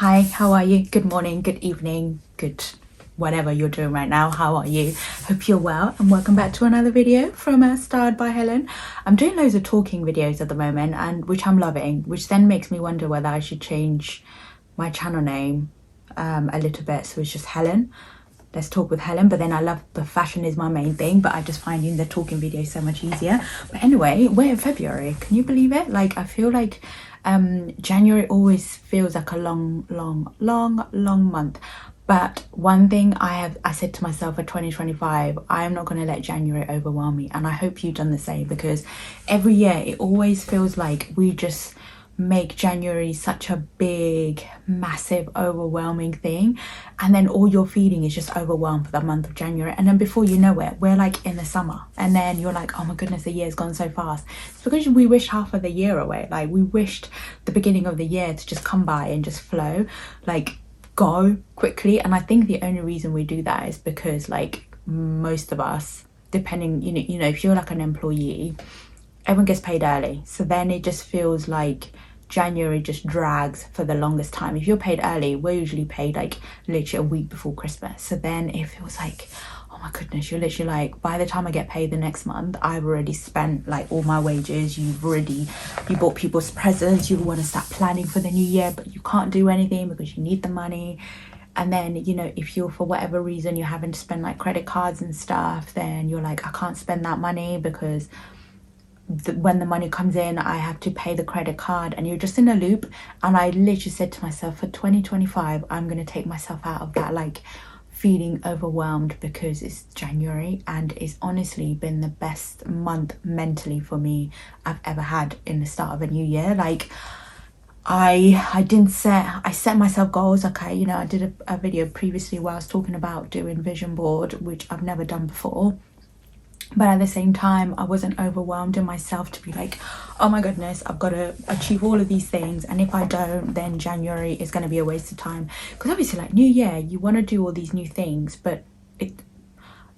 Hi, how are you? Good morning, good evening, good whatever you're doing right now. How are you? Hope you're well, and welcome back to another video from Starred by Helen. I'm doing loads of talking videos at the moment, and which I'm loving, which then makes me wonder whether I should change my channel name a little bit, so it's just Helen. Let's talk with Helen. But then I love the fashion is my main thing, but I just finding the talking video so much easier. But anyway, we're in February. Can you believe it? Like, I feel like January always feels like a long month. But one thing I said to myself for 2025, I am not going to let January overwhelm me, and I hope you've done the same, because every year it always feels like we just make January such a big, massive, overwhelming thing, and then all you're feeling is just overwhelmed for the month of January, and then before you know it, we're like in the summer, and then you're like, oh my goodness, the year's gone so fast. It's because we wish half of the year away. Like, we wished the beginning of the year to just come by and just flow, like go quickly. And I think the only reason we do that is because, like, most of us, depending, you know, if you're like an employee, everyone gets paid early, so then it just feels like January just drags for the longest time. If you're paid early, we're usually paid like literally a week before Christmas, so then it feels like, oh my goodness, you're literally like, by the time I get paid the next month, I've already spent like all my wages. You bought people's presents, you want to start planning for the new year, but you can't do anything because you need the money. And then, you know, if you're, for whatever reason, you're having to spend like credit cards and stuff, then you're like, I can't spend that money because when the money comes in, I have to pay the credit card, and you're just in a loop. And I literally said to myself, for 2025, I'm going to take myself out of that like feeling overwhelmed, because it's January, and it's honestly been the best month mentally for me I've ever had in the start of a new year. Like, I set myself goals. Okay, you know, I did a video previously where I was talking about doing vision board, which I've never done before. But at the same time, I wasn't overwhelmed in myself to be like, oh my goodness, I've got to achieve all of these things, and if I don't, then January is going to be a waste of time. Because obviously, like, new year, you want to do all these new things, but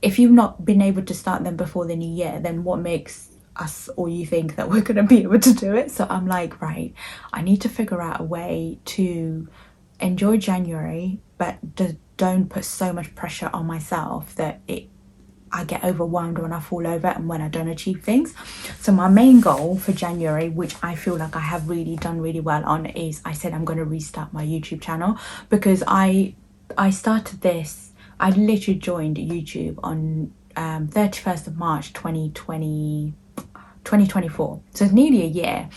if you've not been able to start them before the new year, then what makes us or you think that we're going to be able to do it? So I'm like, right, I need to figure out a way to enjoy January, but don't put so much pressure on myself that I get overwhelmed when I fall over and when I don't achieve things. So my main goal for January, which I feel like I have really done really well on, is I said I'm going to restart my YouTube channel, because I started this, I literally joined YouTube on 31st of March 2024. So it's nearly a year.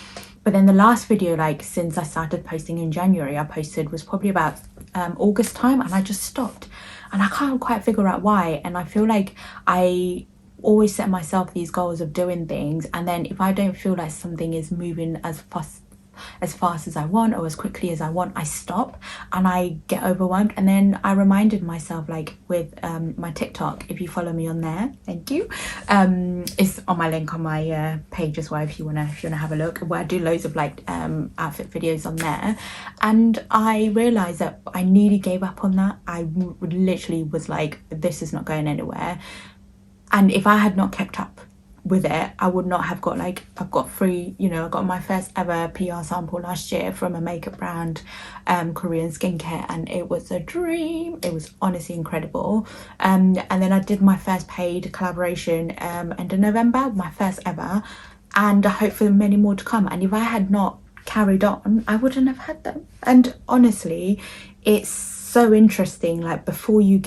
But then the last video, like, since I started posting in January, I posted was probably about August time, and I just stopped, and I can't quite figure out why. And I feel like I always set myself these goals of doing things, and then if I don't feel like something is moving as fast as I want or as quickly as I want, I stop and I get overwhelmed. And then I reminded myself, like with my TikTok, if you follow me on there, thank you, it's on my link on my page as well, if you wanna have a look, where I do loads of like outfit videos on there. And I realized that I nearly gave up on that. I literally was like, this is not going anywhere. And if I had not kept up with it, I would not have got, like, I've got free, you know, I got my first ever PR sample last year from a makeup brand, Korean skincare, and it was a dream. It was honestly incredible. And then I did my first paid collaboration end of November, my first ever, and I hope for many more to come. And if I had not carried on, I wouldn't have had them. And honestly, it's so interesting, like, before you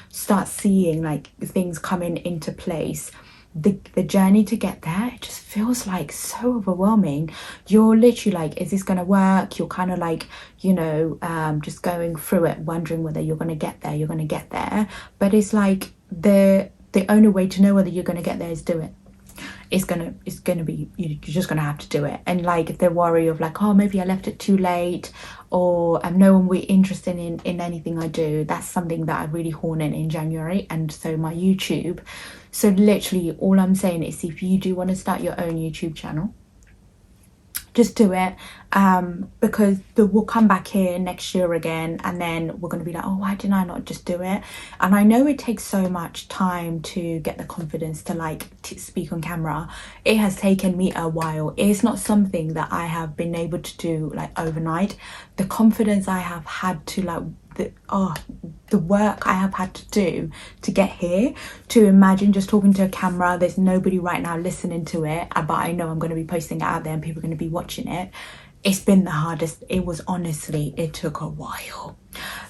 start seeing like things coming into place, the journey to get there, it just feels like so overwhelming. You're literally like, is this gonna work? You're kind of like, you know, just going through it, wondering whether you're gonna get there. But it's like the only way to know whether you're gonna get there is do it. It's gonna be, you're just gonna have to do it. And like the worry of like, oh, maybe I left it too late, or no one will be interested in anything I do, that's something that I really horn in January. And so my YouTube, so literally all I'm saying is, if you do want to start your own YouTube channel, just do it, because we'll come back here next year again, and then we're going to be like, oh, why didn't I not just do it? And I know it takes so much time to get the confidence to like speak on camera. It has taken me a while. It's not something that I have been able to do like overnight. The confidence I have had to like the work I have had to do to get here, to imagine just talking to a camera, there's nobody right now listening to it, but I know I'm going to be posting it out there and people are going to be watching it. It's been the hardest. It was, honestly, it took a while.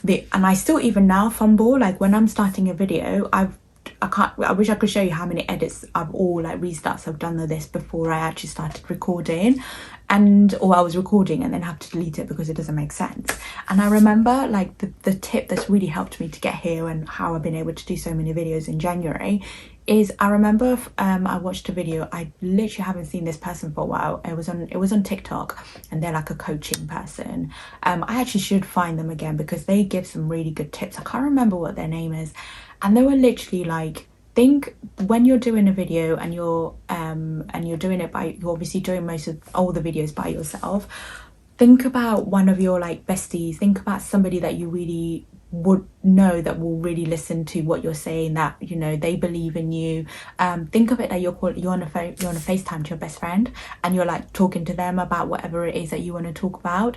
And I still even now fumble, like when I'm starting a video, I wish I could show you how many edits I've all like restarts I've done of this before I actually started recording, or I was recording and then have to delete it because it doesn't make sense. And I remember like the tip that's really helped me to get here and how I've been able to do so many videos in January is, I remember I watched a video. I literally haven't seen this person for a while. It was on TikTok, and they're like a coaching person. I actually should find them again because they give some really good tips. I can't remember what their name is. And they were literally like, think when you're doing a video and you're doing it you're obviously doing most of all the videos by yourself, think about one of your like besties, think about somebody that you really would know that will really listen to what you're saying, that you know they believe in you. Think of it that you're on a FaceTime to your best friend and you're like talking to them about whatever it is that you want to talk about,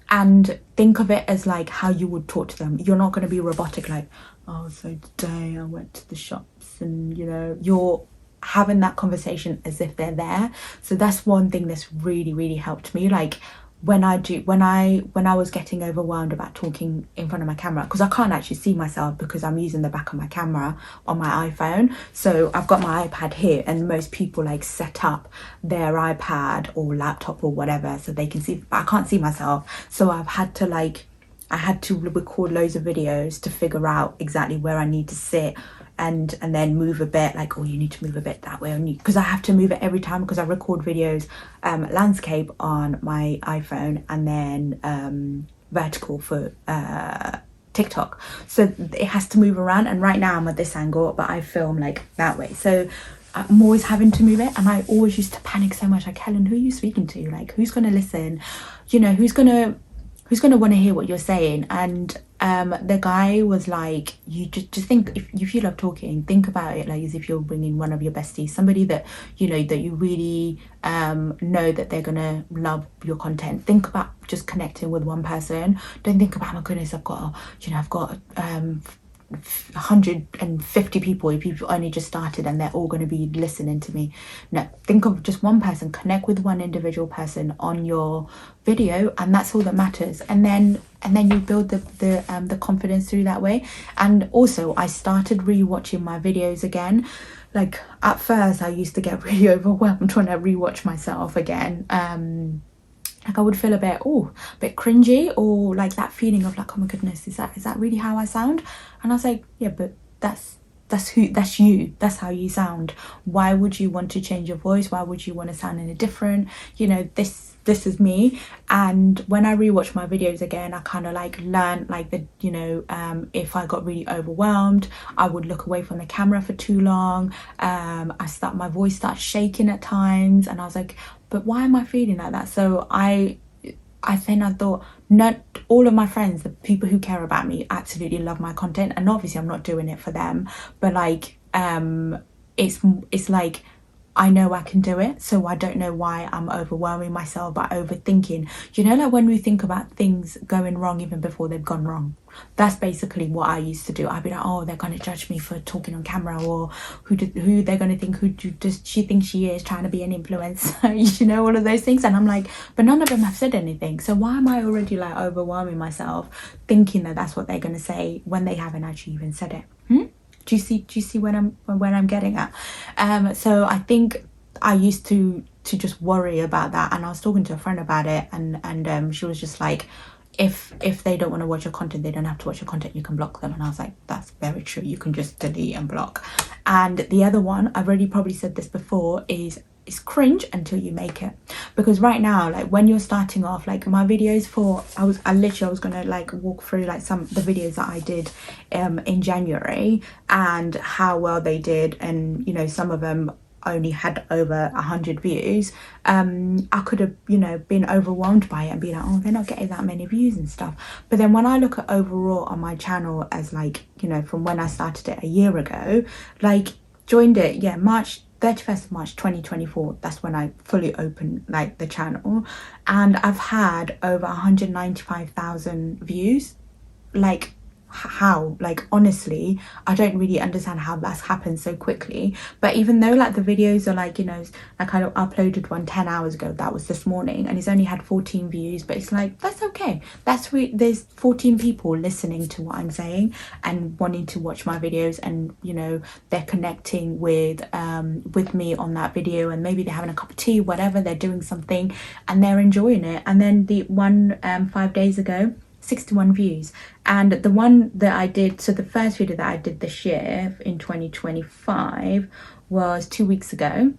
and think of it as like how you would talk to them. You're not going to be robotic like, oh, so today I went to the shops, and you know, you're having that conversation as if they're there. So that's one thing that's really helped me. Like when I was getting overwhelmed about talking in front of my camera, because I can't actually see myself because I'm using the back of my camera on my iPhone. So I've got my iPad here, and most people like set up their iPad or laptop or whatever so they can see, but I can't see myself. So I had to record loads of videos to figure out exactly where I need to sit, and then move a bit, like, oh, you need to move a bit that way, because I have to move it every time because I record videos landscape on my iPhone and then vertical for TikTok, so it has to move around. And right now I'm at this angle, but I film like that way, so I'm always having to move it. And I always used to panic so much, like, Helen, who are you speaking to? Like, who's gonna listen? You know, who's gonna want to hear what you're saying? And the guy was like, you just think, if you love talking, think about it like as if you're bringing one of your besties, somebody that you know, that you really know that they're gonna love your content. Think about just connecting with one person. Don't think about, oh my goodness, I've got 150 people if you've only just started and they're all going to be listening to me. No, think of just one person, connect with one individual person on your video, and that's all that matters. And then you build the confidence through that way. And also I started rewatching my videos again. Like at first I used to get really overwhelmed trying to rewatch myself again. Like I would feel a bit cringy, or like that feeling of like, oh my goodness, is that really how I sound? And I was like, yeah, but that's you, that's how you sound. Why would you want to change your voice? Why would you want to sound any different? You know, this is me. And when I rewatch my videos again, I kind of like learned like the, you know, if I got really overwhelmed, I would look away from the camera for too long. My voice starts shaking at times, and I was like, but why am I feeling like that? So I thought, not all of my friends, the people who care about me, absolutely love my content, and obviously I'm not doing it for them, but like it's like I know I can do it, so I don't know why I'm overwhelming myself by overthinking. You know, like when we think about things going wrong even before they've gone wrong. That's basically what I used to do. I'd be like, oh, they're going to judge me for talking on camera, or who they're going to think, who does she think she is, trying to be an influencer, you know, all of those things. And I'm like, but none of them have said anything, so why am I already like overwhelming myself thinking that that's what they're going to say when they haven't actually even said it? Do you see where I'm getting at? So I think I used to just worry about that, and I was talking to a friend about it, and she was just like, if they don't want to watch your content, they don't have to watch your content, you can block them. And I was like, that's very true, you can just delete and block. And the other one, I've already probably said this before, is cringe until you make it. Because right now, like when you're starting off, like my videos I was gonna like walk through like the videos that I did in January and how well they did. And you know, some of them only had over 100 views, I could have, you know, been overwhelmed by it and be like, oh, they're not getting that many views and stuff. But then when I look at overall on my channel as like, you know, from when I started it a year ago, like joined it, yeah, March 31st of March 2024, that's when I fully opened like the channel, and I've had over 195,000 views. Like, how? Like, honestly, I don't really understand how that's happened so quickly. But even though like the videos are like, you know, like I uploaded one 10 hours ago, that was this morning, and it's only had 14 views, but it's like, that's okay. That's there's 14 people listening to what I'm saying and wanting to watch my videos, and you know, they're connecting with me on that video, and maybe they're having a cup of tea, whatever, they're doing something and they're enjoying it. And then the one 5 days ago, 61 views. And the one that I did, so the first video that I did this year in 2025 was 2 weeks ago,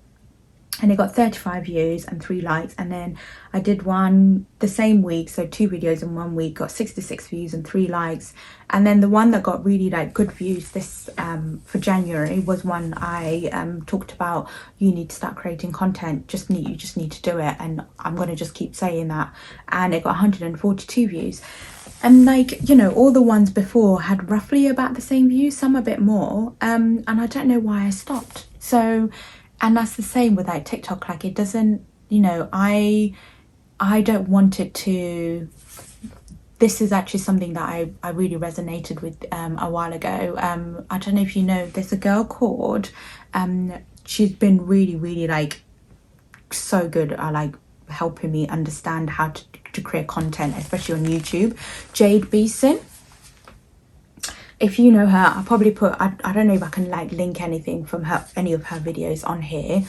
and it got 35 views and 3 likes. And then I did one the same week, so 2 videos in 1 week, got 66 views and 3 likes. And then the one that got really like good views this for January was one I talked about, you need to start creating content, you just need to do it, and I'm gonna just keep saying that. And it got 142 views. And like, you know, all the ones before had roughly about the same views, some a bit more, and I don't know why I stopped. So, and that's the same with like TikTok, like it doesn't, you know, I don't want it to, this is actually something that I really resonated with a while ago. I don't know if you know, there's a girl called, she's been really like so good at like helping me understand how to create content, especially on YouTube, Jade Beeson. If you know her, I'll probably put, I don't know if I can like link anything from her, any of her videos on here,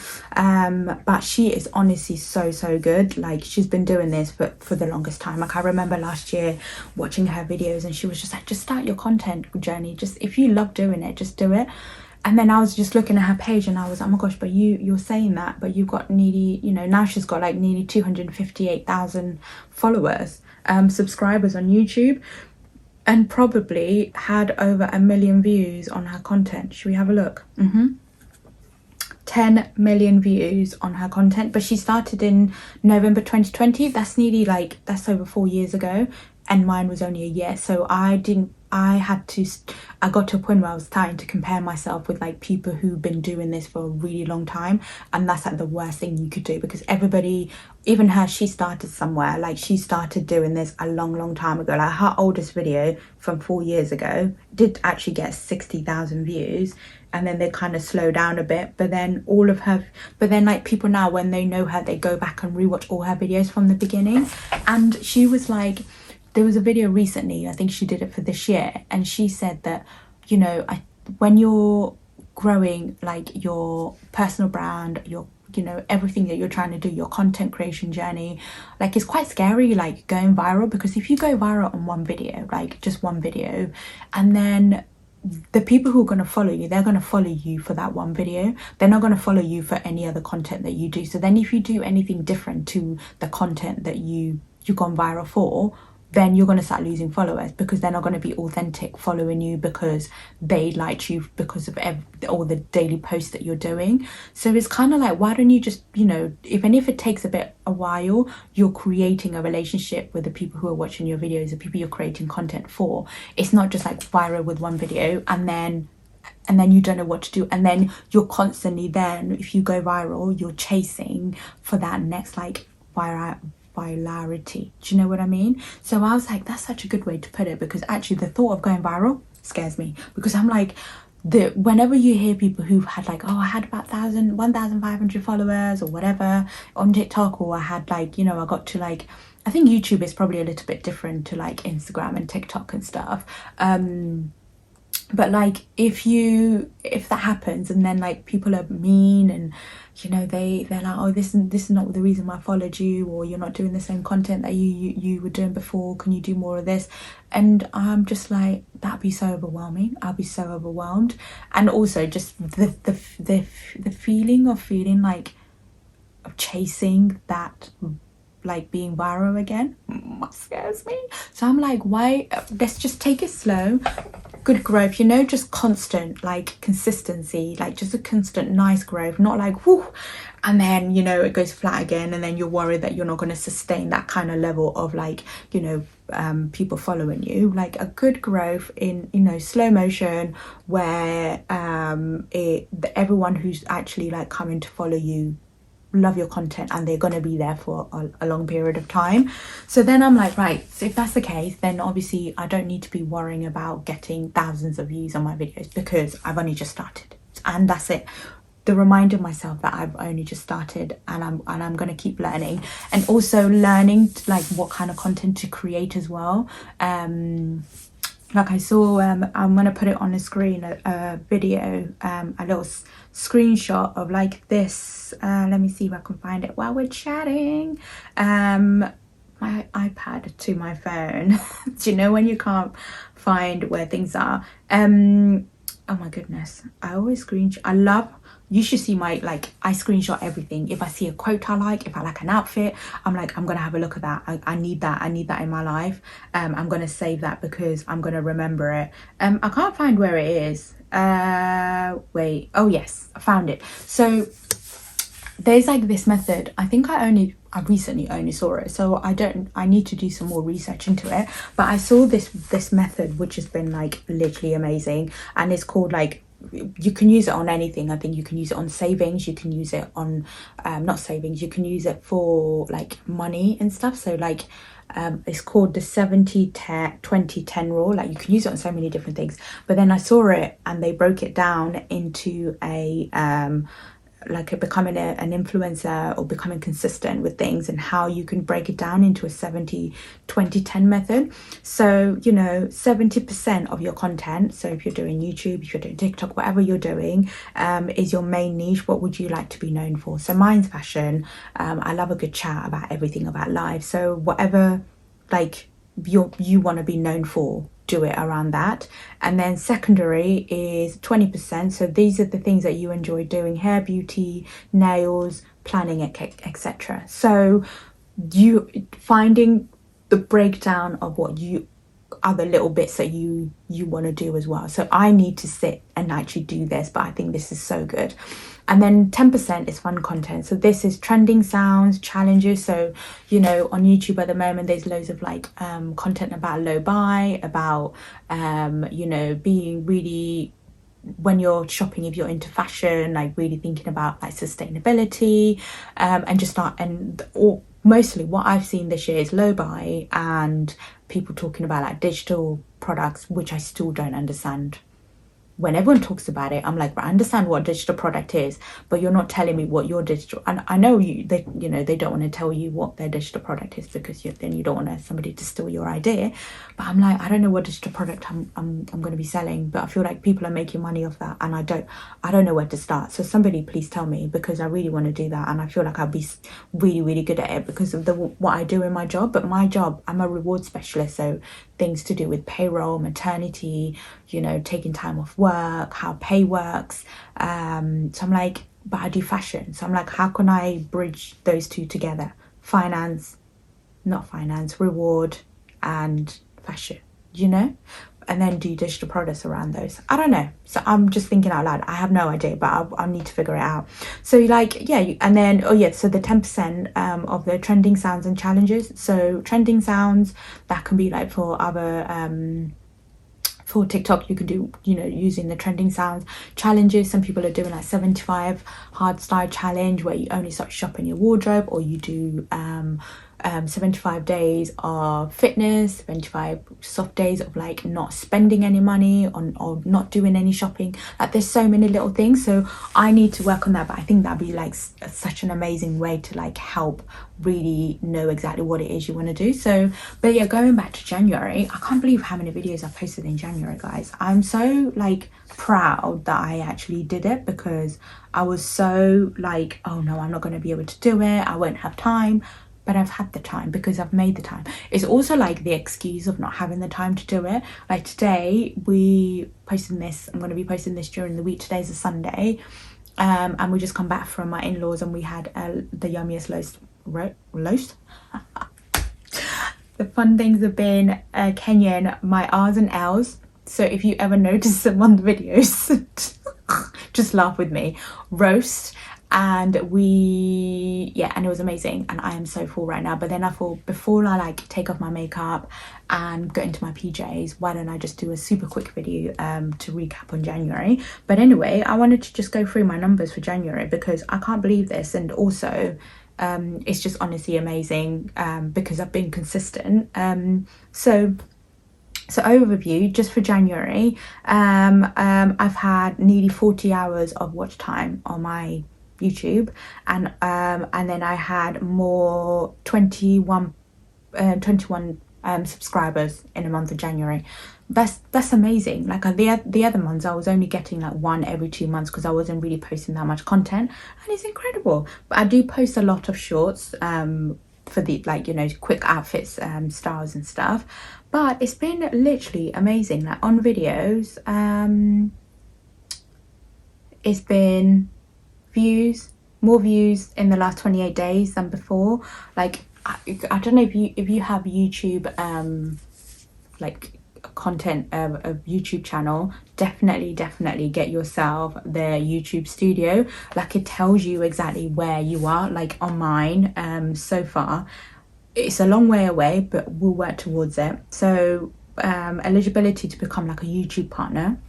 but she is honestly so good. Like, she's been doing this for the longest time. Like, I remember last year watching her videos and she was just like, just start your content journey, just if you love doing it, just do it. And then I was just looking at her page and I was, oh my gosh, but you're saying that, but you've got nearly, you know, now she's got like nearly 258,000 followers, subscribers on YouTube, and probably had over 1 million views on her content. Should we have a look? 10 million views on her content, but she started in November 2020. That's nearly like, that's over 4 years ago, and mine was only a year. So I got to a point where I was starting to compare myself with like people who've been doing this for a really long time, and that's like the worst thing you could do, because everybody, even her, she started somewhere. Like, she started doing this a long time ago. Like, her oldest video from 4 years ago did actually get 60,000 views, and then they kind of slow down a bit. But then like people now, when they know her, they go back and rewatch all her videos from the beginning. And she was like, there was a video recently, I think she did it for this year, and she said that, you know, when you're growing like your personal brand, your, you know, everything that you're trying to do, your content creation journey, like, it's quite scary, like going viral, because if you go viral on one video, like just one video, and then the people who are going to follow you, they're going to follow you for that one video. They're not going to follow you for any other content that you do. So then if you do anything different to the content that you've gone viral for, then you're going to start losing followers, because they're not going to be authentic following you because they liked you because of all the daily posts that you're doing. So it's kind of like, why don't you just, you know, even if it takes a while, you're creating a relationship with the people who are watching your videos, the people you're creating content for. It's not just like viral with one video and then you don't know what to do, and then you're constantly, then if you go viral, you're chasing for that next like virality. Do you know what I mean? So I was like, that's such a good way to put it, because actually the thought of going viral scares me, because I'm like, whenever you hear people who've had like, oh, I had about 1,500 followers or whatever on TikTok, or I had like, you know, I got to like, I think YouTube is probably a little bit different to like Instagram and TikTok and stuff, but like if that happens and then like people are mean and, you know, they're like, oh, this is not the reason why I followed you, or you're not doing the same content that you were doing before, can you do more of this? And I'm just like, that'd be so overwhelming. I'll be so overwhelmed. And also just the feeling like of chasing that, like being viral again, scares me. So I'm like, why, let's just take it slow, good growth, you know, just constant, like consistency, like just a constant nice growth, not like whoo, and then, you know, it goes flat again, and then you're worried that you're not going to sustain that kind of level of, like, you know, people following you. Like a good growth in, you know, slow motion, where everyone who's actually like coming to follow you love your content, and they're going to be there for a long period of time. So then I'm like, right, so if that's the case, then obviously I don't need to be worrying about getting thousands of views on my videos, because I've only just started, and that's it. The reminder myself that I've only just started, and I'm going to keep learning, and also learning like what kind of content to create as well. Like I saw, I'm gonna put it on the screen, a video, a little screenshot of like this. Let me see if I can find it while we're chatting. My iPad to my phone. Do you know when you can't find where things are? Oh my goodness, I always screenshot. You should see my, like, I screenshot everything. If I see a quote I like, if I like an outfit, I'm like, I'm gonna have a look at that. I need that in my life. I'm gonna save that because I'm gonna remember it. I can't find where it is. Wait, oh yes, I found it. So there's like this method. I think I recently only saw it, so I need to do some more research into it, but I saw this method which has been like literally amazing, and it's called, like, you can use it on anything. I think you can use it on savings, you can use it on not savings, you can use it for like money and stuff. So like it's called the 70-10-20-10 rule. Like you can use it on so many different things, but then I saw it and they broke it down into a like becoming an influencer or becoming consistent with things, and how you can break it down into a 70-20-10 method. So, you know, 70% of your content, so if you're doing YouTube, if you're doing TikTok, whatever you're doing, is your main niche. What would you like to be known for? So mine's fashion. I love a good chat about everything about life. So whatever like you want to be known for, do it around that. And then secondary is 20%. So these are the things that you enjoy doing: hair, beauty, nails, planning, etc. So you finding the breakdown of what you other little bits that you want to do as well. So I need to sit and actually do this, but I think this is so good. And then 10% is fun content. So this is trending sounds, challenges. So, you know, on YouTube at the moment, there's loads of like content about low buy, about, you know, being really, when you're shopping, if you're into fashion, like really thinking about like sustainability, and just start, and or mostly what I've seen this year is low buy and people talking about like digital products, which I still don't understand. When everyone talks about it, I'm like, I understand what a digital product is, but you're not telling me what your digital, and I know they don't want to tell you what their digital product is, because then you don't want somebody to steal your idea. But I'm like, I don't know what digital product I'm going to be selling, but I feel like people are making money off that, and I don't know where to start. So somebody please tell me, because I really want to do that, and I feel like I'll be really, really good at it because of what I do in my job. But my job, I'm a reward specialist, so things to do with payroll, maternity, you know, taking time off work, how pay works. So I'm like, but I do fashion. So I'm like, how can I bridge those two together? Reward and fashion, you know? And then do digital products around those. I don't know. So I'm just thinking out loud. I have no idea, but I'll need to figure it out. So like, yeah, and then, oh yeah, so the 10% of the trending sounds and challenges. So trending sounds, that can be like for other, for TikTok, you can do, you know, using the trending sounds. Challenges, some people are doing like 75 hard style challenge, where you only start shopping your wardrobe, or you do 75 days of fitness, 75 soft days of like not spending any money on, or not doing any shopping. Like there's so many little things, so I need to work on that. But I think that'd be like such an amazing way to like help really know exactly what it is you want to do. So, but yeah, going back to January, I can't believe how many videos I posted in January, guys. I'm so like proud that I actually did it, because I was so like, oh no, I'm not going to be able to do it, I won't have time. But I've had the time because I've made the time. It's also like the excuse of not having the time to do it. Like today, I'm going to be posting this during the week. Today's a Sunday. And we just come back from my in-laws, and we had the yummiest roast. The fun things have been Kenyan, my R's and L's. So if you ever notice them on the videos, just laugh with me. Roast. And and it was amazing, and I am so full right now. But then I thought, before I like take off my makeup and go into my PJs, why don't I just do a super quick video to recap on January. But anyway, I wanted to just go through my numbers for January, because I can't believe this. And also it's just honestly amazing, because I've been consistent. So overview, just for January, I've had nearly 40 hours of watch time on my YouTube, and then I had more 21 subscribers in the month of January. That's amazing. Like the other months I was only getting like one every 2 months, because I wasn't really posting that much content, and it's incredible. But I do post a lot of shorts for the, like, you know, quick outfits, styles and stuff. But it's been literally amazing. Like on videos, it's been more views in the last 28 days than before. Like I don't know if you have YouTube like content, a YouTube channel, definitely get yourself the YouTube studio. Like it tells you exactly where you are. Like on mine, so far it's a long way away, but we'll work towards it. So eligibility to become like a YouTube partner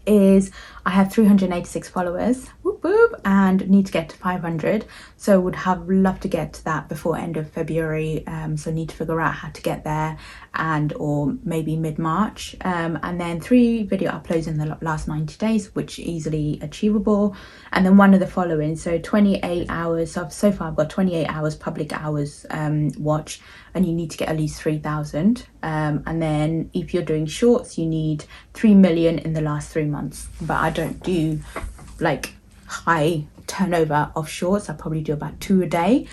is I have 386 followers, whoop whoop, and need to get to 500. So would have loved to get to that before end of February. So need to figure out how to get there, and or maybe mid-March. And then 3 video uploads in the last 90 days, which easily achievable. And then one of the following, so 28 hours. So far I've got 28 hours public hours watch, and you need to get at least 3,000. And then if you're doing shorts, you need 3 million in the last 3 months. But I don't do like high turnover of shorts. I probably do about 2 a day.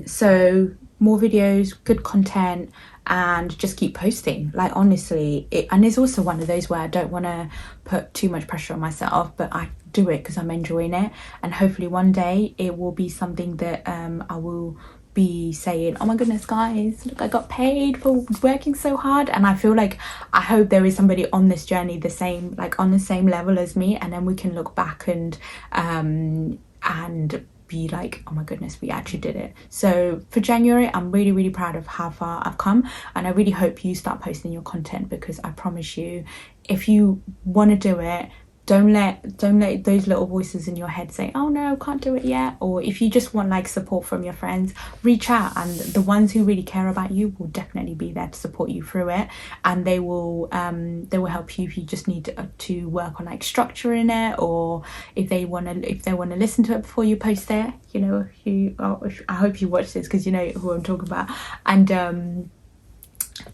So more videos, good content, and just keep posting. Like honestly, and it's also one of those where I don't want to put too much pressure on myself, but I do it because I'm enjoying it, and hopefully one day it will be something that I will be saying, oh my goodness guys, look, I got paid for working so hard. And I feel like, I hope there is somebody on this journey the same, like on the same level as me, and then we can look back and be like, oh my goodness, we actually did it. So for January, I'm really proud of how far I've come, and I really hope you start posting your content, because I promise you, if you want to do it, don't let those little voices in your head say, oh no, can't do it yet. Or if you just want like support from your friends, reach out, and the ones who really care about you will definitely be there to support you through it, and they will help you if you just need to work on like structuring it, or if they want to listen to it before you post it. You know, I hope you watch this, because you know who I'm talking about.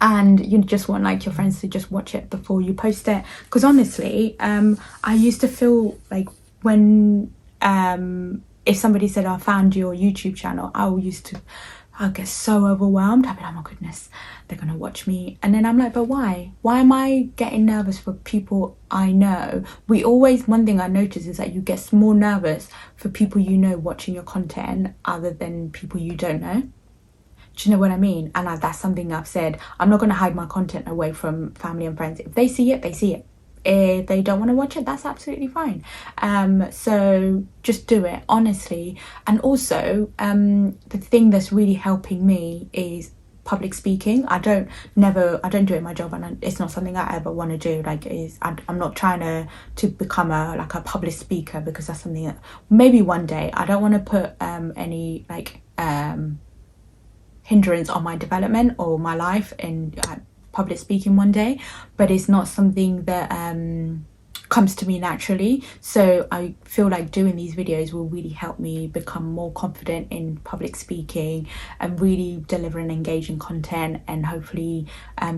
And you just want like your friends to just watch it before you post it, because honestly I used to feel like when if somebody said, I found your YouTube channel, I get so overwhelmed. I'd be like, oh my goodness, they're gonna watch me. And then I'm like, but why am I getting nervous for people I know? One thing I notice is that you get more nervous for people you know watching your content other than people you don't know. Do you know what I mean? And that's something I've said. I'm not going to hide my content away from family and friends. If they see it, they see it. If they don't want to watch it, that's absolutely fine. So just do it, honestly. And also, the thing that's really helping me is public speaking. I don't do it in my job, and it's not something I ever want to do. Like, I'm not trying to become a public speaker, because that's something that maybe one day. I don't want to put any like hindrance on my development or my life in public speaking one day, but it's not something that comes to me naturally. So I feel like doing these videos will really help me become more confident in public speaking and really delivering engaging content, and hopefully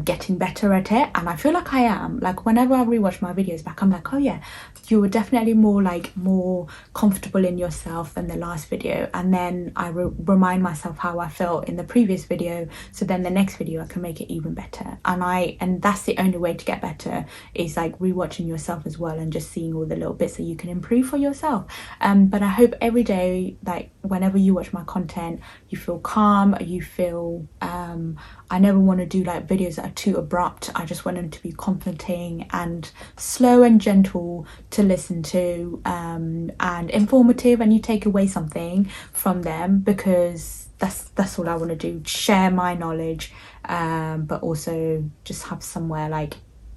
getting better at it. And I feel like I am. Like whenever I rewatch my videos back, I'm like, oh yeah, you were definitely more comfortable in yourself than the last video. And then I remind myself how I felt in the previous video, so then the next video I can make it even better. And that's the only way to get better, is like rewatching yourself as well. well, and just seeing all the little bits that you can improve for yourself. But I hope every day, like whenever you watch my content, you feel calm, you feel I never want to do like videos that are too abrupt. I just want them to be comforting and slow and gentle to listen to, and informative, and you take away something from them, because that's all I want to do, share my knowledge, but also just have somewhere like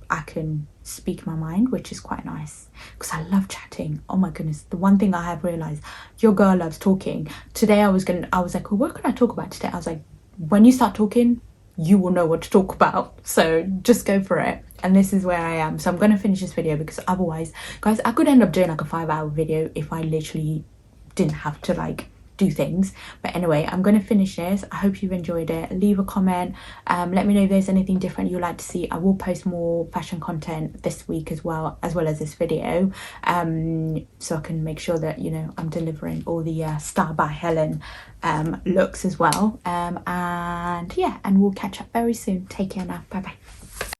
I can speak my mind, which is quite nice, because I love chatting. Oh my goodness, the one thing I have realized, your girl loves talking. Today I was like, well, what can I talk about today? I was like, when you start talking, you will know what to talk about, so just go for it. And this is where I am. So I'm going to finish this video, because otherwise, guys, I could end up doing like a 5-hour video if I literally didn't have to like do things. But anyway, I'm going to finish this. I hope you've enjoyed it. Leave a comment, let me know if there's anything different you'd like to see. I will post more fashion content this week as well as this video, so I can make sure that, you know, I'm delivering all the Styled by Helen looks as well. And yeah, and we'll catch up very soon. Take care now. Bye bye.